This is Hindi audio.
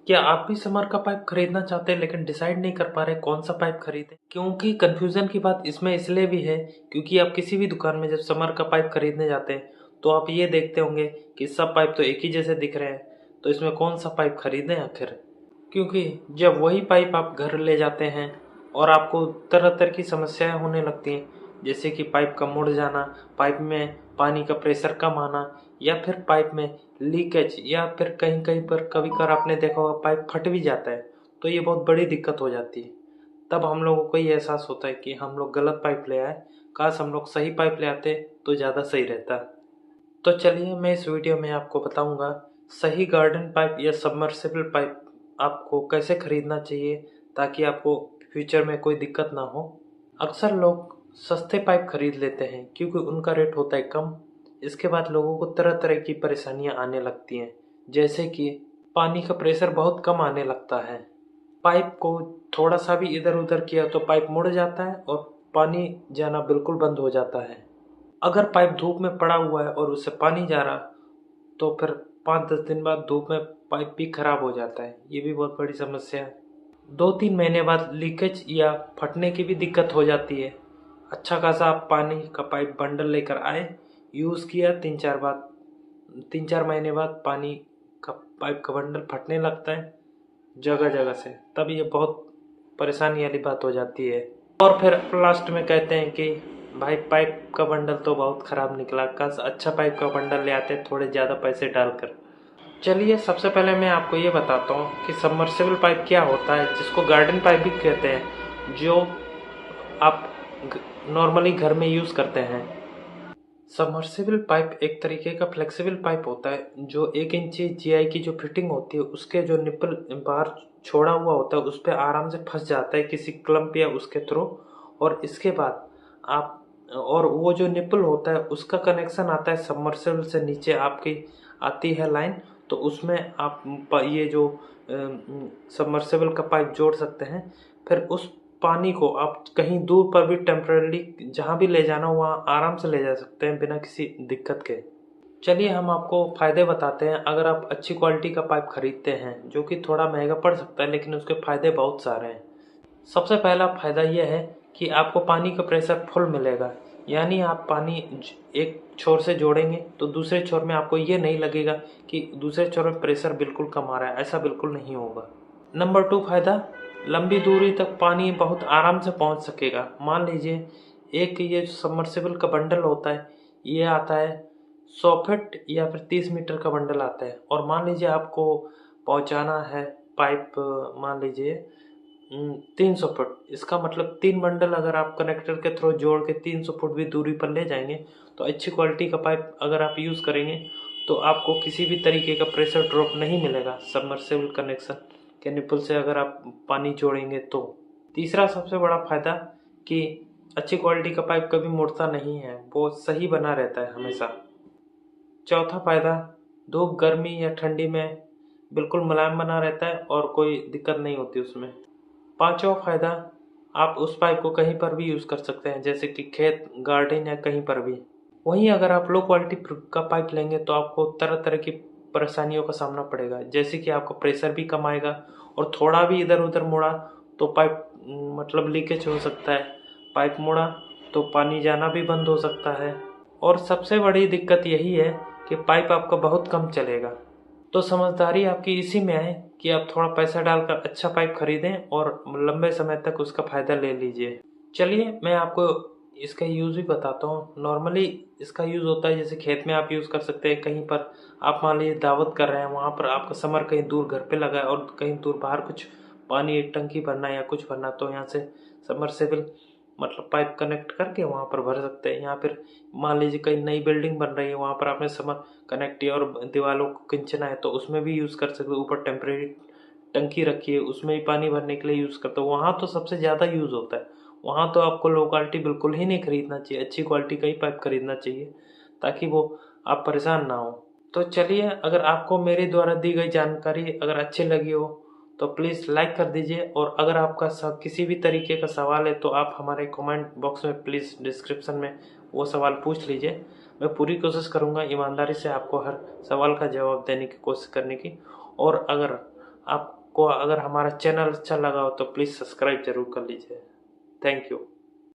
क्या आप भी समर का पाइप खरीदना चाहते हैं लेकिन डिसाइड नहीं कर पा रहे कौन सा पाइप खरीदें? क्योंकि कंफ्यूजन की बात इसमें इसलिए भी है क्योंकि आप किसी भी दुकान में जब समर का पाइप खरीदने जाते हैं तो आप ये देखते होंगे कि सब पाइप तो एक ही जैसे दिख रहे हैं, तो इसमें कौन सा पाइप खरीदें आखिर? क्योंकि जब वही पाइप आप घर ले जाते हैं और आपको तरह तरह की समस्याएं होने लगती हैं, जैसे कि पाइप का मुड़ जाना, पाइप में पानी का प्रेशर कम आना, या फिर पाइप में लीकेज, या फिर कहीं कहीं पर कभी कभार आपने देखा होगा पाइप फट भी जाता है, तो ये बहुत बड़ी दिक्कत हो जाती है। तब हम लोगों को ये एहसास होता है कि हम लोग गलत पाइप ले आए, काश हम लोग सही पाइप ले आते तो ज़्यादा सही रहता। तो चलिए मैं इस वीडियो में आपको बताऊंगा सही गार्डन पाइप या सबमर्सिबल पाइप आपको कैसे खरीदना चाहिए ताकि आपको फ्यूचर में कोई दिक्कत ना हो। अक्सर लोग सस्ते पाइप खरीद लेते हैं क्योंकि उनका रेट होता है कम। इसके बाद लोगों को तरह तरह की परेशानियां आने लगती हैं, जैसे कि पानी का प्रेशर बहुत कम आने लगता है, पाइप को थोड़ा सा भी इधर उधर किया तो पाइप मुड़ जाता है और पानी जाना बिल्कुल बंद हो जाता है। अगर पाइप धूप में पड़ा हुआ है और उससे पानी जा रहा तो फिर 5-10 दिन बाद धूप में पाइप भी खराब हो जाता है। ये भी बहुत बड़ी समस्या है। 2-3 महीने बाद लीकेज या फटने की भी दिक्कत हो जाती है। अच्छा खासा आप पानी का पाइप बंडल लेकर आए, यूज़ किया 3-4 महीने बाद पानी का पाइप का बंडल फटने लगता है जगह जगह से, तब ये बहुत परेशानी वाली बात हो जाती है। और फिर लास्ट में कहते हैं कि भाई पाइप का बंडल तो बहुत ख़राब निकला, काश अच्छा पाइप का बंडल ले आते थोड़े ज़्यादा पैसे डालकर। चलिए सबसे पहले मैं आपको ये बताता हूँ कि सबमर्सिबल पाइप क्या होता है, जिसको गार्डन पाइप भी कहते हैं, जो आप नॉर्मली घर में यूज़ करते हैं। सबमर्सिबल पाइप एक तरीके का फ्लेक्सिबल पाइप होता है जो 1 इंची जीआई की जो फिटिंग होती है उसके जो निप्पल बाहर छोड़ा हुआ होता है उस पर आराम से फंस जाता है किसी क्लम्प या उसके थ्रू, और इसके बाद आप और वो जो निप्पल होता है उसका कनेक्शन आता है सबमर्सिबल से, नीचे आपकी आती है लाइन, तो उसमें आप ये जो सबमर्सिबल का पाइप जोड़ सकते हैं। फिर उस पानी को आप कहीं दूर पर भी टेम्परेली जहाँ भी ले जाना वहाँ आराम से ले जा सकते हैं बिना किसी दिक्कत के। चलिए हम आपको फ़ायदे बताते हैं अगर आप अच्छी क्वालिटी का पाइप खरीदते हैं, जो कि थोड़ा महंगा पड़ सकता है लेकिन उसके फ़ायदे बहुत सारे हैं। सबसे पहला फ़ायदा यह है कि आपको पानी का प्रेशर फुल मिलेगा, यानी आप पानी एक छोर से जोड़ेंगे तो दूसरे छोर में आपको ये नहीं लगेगा कि दूसरे छोर में प्रेशर बिल्कुल कम आ रहा है, ऐसा बिल्कुल नहीं होगा। नंबर 2 फ़ायदा, लंबी दूरी तक पानी बहुत आराम से पहुंच सकेगा। मान लीजिए एक ये जो सबमर्सिबल का बंडल होता है ये आता है 100 फीट या फिर 30 मीटर का बंडल आता है, और मान लीजिए आपको पहुंचाना है पाइप, मान लीजिए 300 फुट, इसका मतलब 3 बंडल अगर आप कनेक्टर के थ्रू जोड़ के 300 फुट भी दूरी पर ले जाएंगे तो अच्छी क्वालिटी का पाइप अगर आप यूज़ करेंगे तो आपको किसी भी तरीके का प्रेशर ड्रॉप नहीं मिलेगा सबमर्सिबल कनेक्शन के निप्पल से अगर आप पानी जोड़ेंगे तो। तीसरा सबसे बड़ा फ़ायदा कि अच्छी क्वालिटी का पाइप कभी मुड़ता नहीं है, वो सही बना रहता है हमेशा। चौथा फ़ायदा, धूप गर्मी या ठंडी में बिल्कुल मुलायम बना रहता है और कोई दिक्कत नहीं होती उसमें। पांचवा फ़ायदा, आप उस पाइप को कहीं पर भी यूज़ कर सकते हैं, जैसे कि खेत, गार्डन या कहीं पर भी। वहीं अगर आप लो क्वालिटी का पाइप लेंगे तो आपको तरह तरह की परेशानियों का सामना पड़ेगा, जैसे कि आपका प्रेशर भी कम आएगा और थोड़ा भी इधर उधर मुड़ा तो पाइप मतलब लीकेज हो सकता है, पाइप मुड़ा तो पानी जाना भी बंद हो सकता है, और सबसे बड़ी दिक्कत यही है कि पाइप आपका बहुत कम चलेगा। तो समझदारी आपकी इसी में है कि आप थोड़ा पैसा डालकर अच्छा पाइप खरीदें और लंबे समय तक उसका फ़ायदा ले लीजिए। चलिए मैं आपको इसका यूज़ भी बताता हूँ। नॉर्मली इसका यूज़ होता है जैसे खेत में आप यूज़ कर सकते हैं, कहीं पर आप मान लीजिए दावत कर रहे हैं, वहाँ पर आपका समर कहीं दूर घर पे लगा है और कहीं दूर बाहर कुछ पानी एक टंकी भरना है या कुछ भरना, तो यहाँ से सबमर्सिबल मतलब पाइप कनेक्ट करके वहाँ पर भर सकते हैं। या फिर मान लीजिए कहीं नई बिल्डिंग बन रही है, वहाँ पर आपने समर कनेक्ट किया और दीवारों को खींचना है तो उसमें भी यूज़ कर सकते हो। ऊपर टेम्परेरी टंकी रखी है उसमें भी पानी भरने के लिए यूज़ करते हो, वहाँ तो सबसे ज़्यादा यूज़ होता है। वहाँ तो आपको लो क्वालिटी बिल्कुल ही नहीं खरीदना चाहिए, अच्छी क्वालिटी का ही पाइप खरीदना चाहिए ताकि वो आप परेशान ना हो। तो चलिए, अगर आपको मेरे द्वारा दी गई जानकारी अगर अच्छी लगी हो तो प्लीज़ लाइक कर दीजिए, और अगर आपका किसी भी तरीके का सवाल है तो आप हमारे कमेंट बॉक्स में प्लीज़ डिस्क्रिप्शन में वो सवाल पूछ लीजिए। मैं पूरी कोशिश करूँगा ईमानदारी से आपको हर सवाल का जवाब देने की कोशिश करने की। और अगर आप आपको अगर हमारा चैनल अच्छा लगा हो तो प्लीज़ सब्सक्राइब जरूर कर लीजिए। Thank you.